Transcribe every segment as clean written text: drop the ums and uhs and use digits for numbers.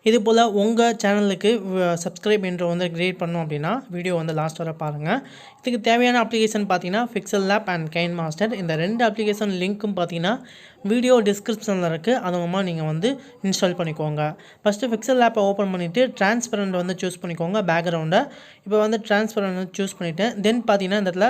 இது போல் உங்கள் சேனலுக்கு சப்ஸ்கிரைப் என்று வந்து கிரியேட் பண்ணோம் அப்படின்னா வீடியோ வந்து லாஸ்ட் வரை பாருங்கள். இதுக்கு தேவையான அப்ளிகேஷன் பார்த்தீங்கன்னா PixelLab and KineMaster. இந்த 2 அப்ளிகேஷன் லிங்க்கும் பார்த்தீங்கன்னா வீடியோ டிஸ்கிரிப்ஷனில் இருக்குது. அது மூலமாக நீங்கள் வந்து இன்ஸ்டால் பண்ணிக்கோங்க. ஃபஸ்ட்டு பிக்சல் லேப்பை ஓப்பன் பண்ணிவிட்டு டிரான்ஸ்பரண்ட் வந்து சூஸ் பண்ணிக்கோங்க பேக்ரவுண்டை. இப்போ வந்து டிரான்ஸ்பரண்ட் சூஸ் பண்ணிவிட்டேன். தென் பார்த்தீங்கன்னா இந்த இடத்துல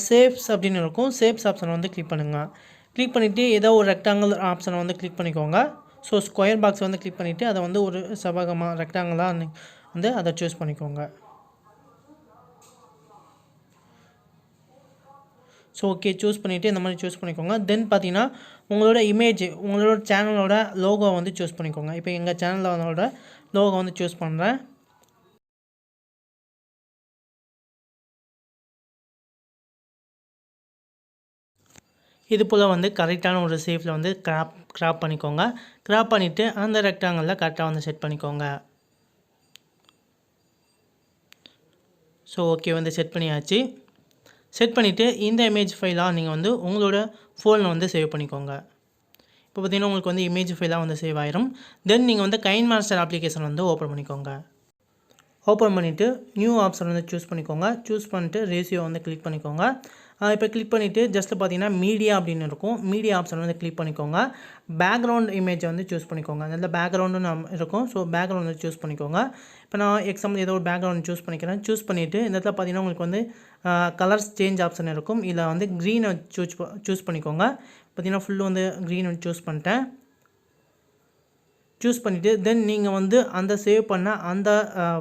சேவ்ஸ் அப்படின்னு இருக்கும். சேவ்ஸ் ஆப்ஷனை வந்து கிளிக் பண்ணுங்கள். கிளிக் பண்ணிவிட்டு ஏதோ ஒரு ரெக்டாங்கிள் ஆப்ஷனை வந்து கிளிக் பண்ணிக்கோங்க. ஸோ ஸ்கொயர் பாக்ஸ் வந்து கிளிக் பண்ணிவிட்டு அதை வந்து ஒரு செவ்வகமாக ரெக்டாங்கிளாக வந்து அதை சூஸ் பண்ணிக்கோங்க. ஸோ ஓகே சூஸ் பண்ணிவிட்டு இந்த மாதிரி சூஸ் பண்ணிக்கோங்க. தென் பார்த்தீங்கன்னா உங்களோட இமேஜ் உங்களோட சேனலோட லோகோ வந்து சூஸ் பண்ணிக்கோங்க. இப்போ எங்கள் சேனலோட லோகோ வந்து சூஸ் பண்ணுறேன். இது போல் வந்து கரெக்டான ஒரு ஷேப்பில் வந்து கிராப் பண்ணிக்கோங்க. கிராப் பண்ணிவிட்டு அந்த ரெக்டாங்கிளில் கரெக்டாக வந்து செட் பண்ணிக்கோங்க. ஸோ ஓகே வந்து செட் பண்ணியாச்சு. செட் பண்ணிவிட்டு இந்த இமேஜ் ஃபைலாக நீங்கள் வந்து உங்களோட ஃபோனில் வந்து சேவ் பண்ணிக்கோங்க. இப்போ பார்த்தீங்கன்னா உங்களுக்கு வந்து இமேஜ் ஃபைலாக வந்து சேவ் ஆயிரும். தென் நீங்கள் வந்து கைன் மாஸ்டர் அப்ளிகேஷன் வந்து ஓப்பன் பண்ணிக்கோங்க. ஓப்பன் பண்ணிவிட்டு நியூ ஆப்ஷன் வந்து சூஸ் பண்ணிக்கோங்க. சூஸ் பண்ணிட்டு ரேஷியோ வந்து கிளிக் பண்ணிக்கோங்க. இப்போ கிளிக் பண்ணிவிட்டு ஜஸ்ட்டு பார்த்தீங்கன்னா மீடியா அப்படின்னு இருக்கும். மீடியா ஆப்ஷன் வந்து கிளிக் பண்ணிக்கோங்க. பேக்ரவுண்ட் இமேஜை வந்து சூஸ் பண்ணிக்கோங்க. அதில் பேக்ரவுண்டு இருக்கும். ஸோ பேக்ரவுண்ட் வந்து சூஸ் பண்ணிக்கோங்க. இப்போ நான் எக்ஸாம்பிள் ஏதோ ஒரு பேக்ரவுண்ட் சூஸ் பண்ணிக்கிறேன். சூஸ் பண்ணிவிட்டு இந்த இடத்துல பார்த்தீங்கன்னா உங்களுக்கு வந்து கலர்ஸ் சேஞ்ச் ஆப்ஷன் இருக்கும். இதில் வந்து க்ரீனை சூஸ் பண்ணிக்கோங்க. பார்த்தீங்கன்னா ஃபுல்லு வந்து க்ரீன் வந்து சூஸ் பண்ணிட்டேன். சூஸ் பண்ணிவிட்டு தென் நீங்கள் வந்து அந்த சேவ் பண்ண அந்த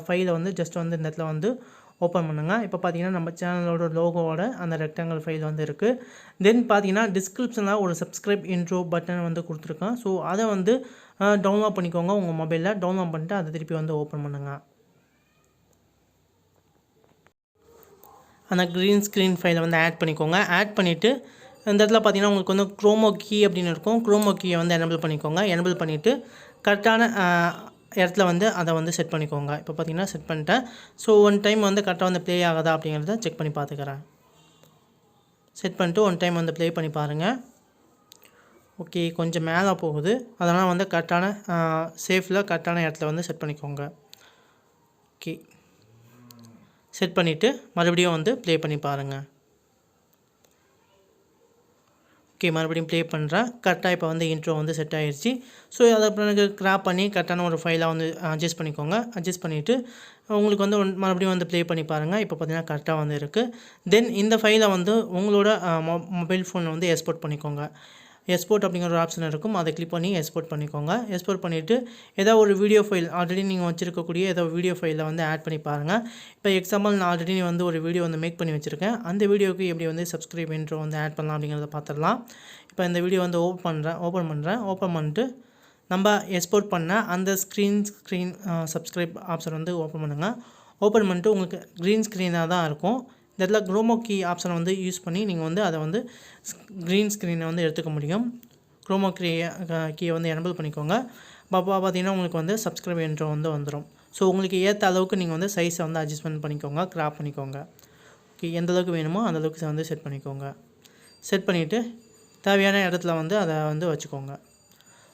ஃபைலை வந்து ஜஸ்ட் வந்து இந்த இடத்துல வந்து ஓப்பன் பண்ணுங்கள். இப்போ பார்த்தீங்கன்னா நம்ம சேனலோட லோகோவோட அந்த ரெக்டாங்கிள் ஃபைல் வந்து இருக்குது. தென் பார்த்தீங்கன்னா டிஸ்கிரிப்ஷனில் ஒரு சப்ஸ்கிரைப் இன்ட்ரோ பட்டன் வந்து கொடுத்துருக்கேன். ஸோ அதை வந்து டவுன்லோட் பண்ணிக்கோங்க. உங்கள் மொபைலில் டவுன்லோட் பண்ணிட்டு அதை திருப்பி வந்து ஓப்பன் பண்ணுங்கள். அந்த க்ரீன் ஸ்க்ரீன் ஃபைலை வந்து ஆட் பண்ணிக்கோங்க. ஆட் பண்ணிவிட்டு இந்த இடத்துல பார்த்தீங்கன்னா உங்களுக்கு வந்து குரோமோ கீ அப்படின்னு இருக்கும். குரோமோ கீயை வந்து எனபிள் பண்ணிக்கோங்க. எனபிள் பண்ணிவிட்டு கரெக்டான இடத்துல வந்து அதை வந்து செட் பண்ணிக்கோங்க. இப்போ பார்த்தீங்கன்னா செட் பண்ணிட்டேன். ஸோ ஒன் டைம் வந்து கரெக்டாக வந்து ப்ளே ஆகுதா அப்படிங்கிறத செக் பண்ணி பார்த்துக்கிறேன். செட் பண்ணிட்டு ஒன் டைம் வந்து ப்ளே பண்ணி பாருங்கள். ஓகே கொஞ்சம் மேலே போகுது. அதனால் வந்து கரெக்டான சேஃபில் கரெக்டான இடத்துல வந்து செட் பண்ணிக்கோங்க. ஓகே செட் பண்ணிவிட்டு மறுபடியும் வந்து ப்ளே பண்ணி பாருங்கள். ஓகே மறுபடியும் ப்ளே பண்ணுறேன். கரெக்டாக இப்போ வந்து இன்ட்ரோ வந்து செட் ஆகிடுச்சு. ஸோ அதை பிறகு கிராப் பண்ணி கரெக்டான ஒரு ஃபைலாக வந்து அட்ஜஸ்ட் பண்ணிக்கோங்க. அட்ஜஸ்ட் பண்ணிவிட்டு உங்களுக்கு வந்து மறுபடியும் வந்து ப்ளே பண்ணி பாருங்கள். இப்போ பார்த்தீங்கன்னா கரெக்டாக வந்து இருக்குது. தென் இந்த ஃபைலை வந்து உங்களோட மொபைல் ஃபோனில் வந்து எக்ஸ்போர்ட் பண்ணிக்கோங்க. எக்ஸ்போர்ட் அப்படிங்கிற ஒரு ஆப்ஷன் இருக்கும். அதை கிளிக் பண்ணி எக்ஸ்போர்ட் பண்ணிக்கோங்க. எக்ஸ்போர்ட் பண்ணிவிட்டு ஏதோ ஒரு வீடியோ ஃபைல் ஆல்ரெடி நீங்கள் வச்சுருக்கக்கூடிய ஏதோ வீடியோ ஃபைலில் வந்து ஆட் பண்ணி பாருங்கள். இப்போ எக்ஸாம்பிள் நான் ஆல்ரெடி வந்து ஒரு வீடியோ வந்து மேக் பண்ணி வச்சுருக்கேன். அந்த வீடியோக்கு எப்படி வந்து சப்ஸ்கிரைப் இன்ட்ரோ வந்து ஆட் பண்ணலாம் அப்படிங்கிறத பார்த்துடலாம். இப்போ இந்த வீடியோ வந்து ஓப்பன் பண்ணிட்டு நம்ம எக்ஸ்போர்ட் பண்ண அந்த ஸ்க்ரீன் சப்ஸ்கிரைப் ஆப்ஷன் வந்து ஓப்பன் பண்ணுங்கள். ஓப்பன் பண்ணிட்டு உங்களுக்கு க்ரீன் ஸ்க்ரீனாக தான் இருக்கும். இந்த இடத்துல குரோமோ கீ ஆப்ஷனை வந்து யூஸ் பண்ணி நீங்கள் வந்து அதை வந்து க்ரீன் ஸ்க்ரீனை வந்து எடுத்துக்க முடியும். குரோமோ கீயை வந்து எனபிள் பண்ணிக்கோங்க. பார்த்தீங்கன்னா உங்களுக்கு வந்து சப்ஸ்கிரைப் இன்ட்ரோ வந்து வந்துடும். ஸோ உங்களுக்கு ஏற்ற அளவுக்கு நீங்கள் வந்து சைஸை வந்து அட்ஜஸ்ட்மெண்ட் பண்ணிக்கோங்க. கிராப் பண்ணிக்கோங்க. ஓகே எந்த அளவுக்கு வேணுமோ அந்த அளவுக்கு வந்து செட் பண்ணிக்கோங்க. செட் பண்ணிவிட்டு தேவையான இடத்துல வந்து அதை வந்து வச்சுக்கோங்க.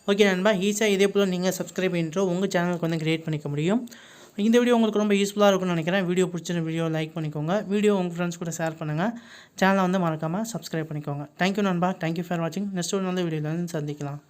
ஓகே நண்பா ஈஸியாக இதே போல் நீங்கள் சப்ஸ்கிரைப் இன்ட்ரோ உங்கள் சேனலுக்கு வந்து க்ரியேட் பண்ணிக்க முடியும். இந்த வீடியோ உங்களுக்கு ரொம்ப யூஸ்ஃபுல்லாக இருக்கும்னு நினைக்கிறேன். வீடியோ பிடிச்சிருந்த வீடியோ லைக் பண்ணிக்கோங்க. வீடியோ உங்கள் ஃப்ரெண்ட்ஸ் கூட ஷேர் பண்ணுங்கள். சேனலை வந்து மறக்காமல் சப்ஸ்கிரைப் பண்ணிக்கோங்க. தேங்க்யூ நண்பா. தேங்க்யூ ஃபார் வாட்சிங். நெக்ஸ்ட் ஒரு நல்ல வீடியோவில் வந்து சந்திக்கலாம்.